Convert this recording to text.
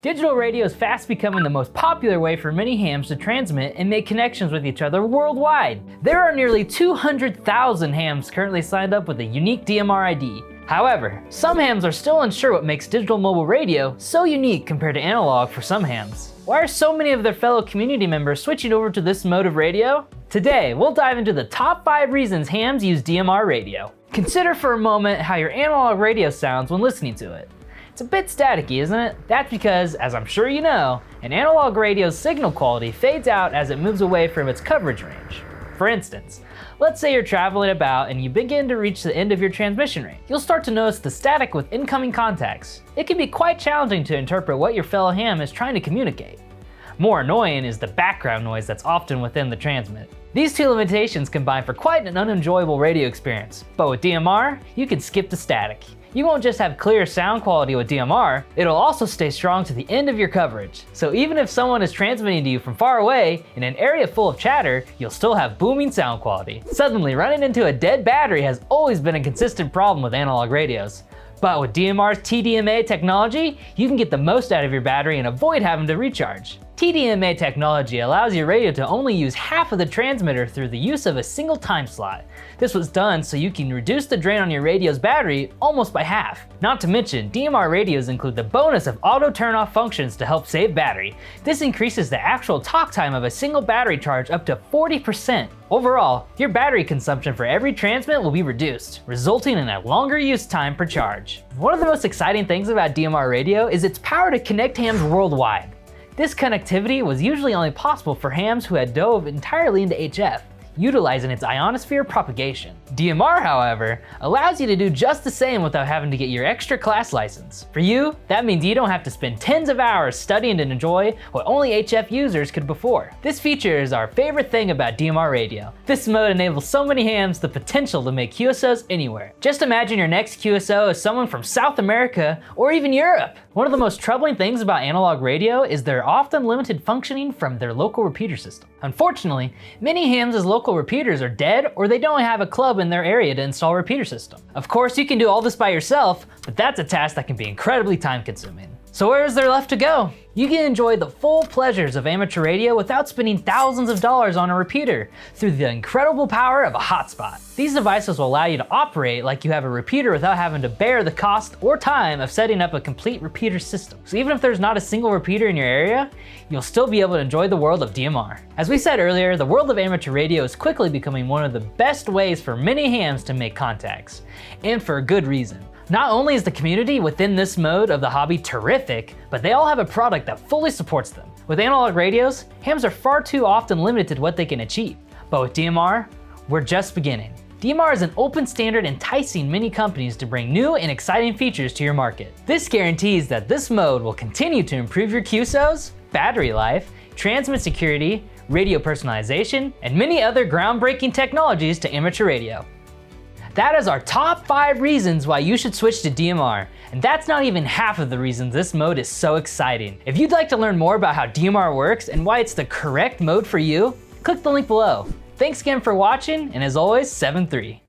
Digital radio is fast becoming the most popular way for many hams to transmit and make connections with each other worldwide. There are nearly 200,000 hams currently signed up with a unique DMR ID. However, some hams are still unsure what makes digital mobile radio so unique compared to analog for some hams. Why are so many of their fellow community members switching over to this mode of radio? Today, we'll dive into the top 5 reasons hams use DMR radio. Consider for a moment how your analog radio sounds when listening to it. It's a bit staticky, isn't it? That's because, as I'm sure you know, an analog radio's signal quality fades out as it moves away from its coverage range. For instance, let's say you're traveling about and you begin to reach the end of your transmission range. You'll start to notice the static with incoming contacts. It can be quite challenging to interpret what your fellow ham is trying to communicate. More annoying is the background noise that's often within the transmit. These two limitations combine for quite an unenjoyable radio experience, but with DMR, you can skip the static. You won't just have clear sound quality with DMR, it'll also stay strong to the end of your coverage. So even if someone is transmitting to you from far away in an area full of chatter, you'll still have booming sound quality. Suddenly, running into a dead battery has always been a consistent problem with analog radios. But with DMR's TDMA technology, you can get the most out of your battery and avoid having to recharge. TDMA technology allows your radio to only use half of the transmitter through the use of a single time slot. This was done so you can reduce the drain on your radio's battery almost by half. Not to mention, DMR radios include the bonus of auto turn-off functions to help save battery. This increases the actual talk time of a single battery charge up to 40%. Overall, your battery consumption for every transmit will be reduced, resulting in a longer use time per charge. One of the most exciting things about DMR radio is its power to connect hams worldwide. This connectivity was usually only possible for hams who had dove entirely into HF, utilizing its ionosphere propagation. DMR, however, allows you to do just the same without having to get your extra class license. For you, that means you don't have to spend tens of hours studying to enjoy what only HF users could before. This feature is our favorite thing about DMR radio. This mode enables so many hams the potential to make QSOs anywhere. Just imagine your next QSO as someone from South America or even Europe. One of the most troubling things about analog radio is their often limited functioning from their local repeater system. Unfortunately, many hams' local repeaters are dead or they don't have a club in their area to install a repeater system. Of course, you can do all this by yourself, but that's a task that can be incredibly time-consuming. So where is there left to go? You can enjoy the full pleasures of amateur radio without spending thousands of dollars on a repeater through the incredible power of a hotspot. These devices will allow you to operate like you have a repeater without having to bear the cost or time of setting up a complete repeater system. So even if there's not a single repeater in your area, you'll still be able to enjoy the world of DMR. As we said earlier, the world of amateur radio is quickly becoming one of the best ways for many hams to make contacts, and for a good reason. Not only is the community within this mode of the hobby terrific, but they all have a product that fully supports them. With analog radios, hams are far too often limited to what they can achieve. But with DMR, we're just beginning. DMR is an open standard enticing many companies to bring new and exciting features to your market. This guarantees that this mode will continue to improve your QSOs, battery life, transmit security, radio personalization, and many other groundbreaking technologies to amateur radio. That is our top 5 reasons why you should switch to DMR, and that's not even half of the reasons this mode is so exciting. If you'd like to learn more about how DMR works and why it's the correct mode for you, click the link below. Thanks again for watching, and as always, 7-3.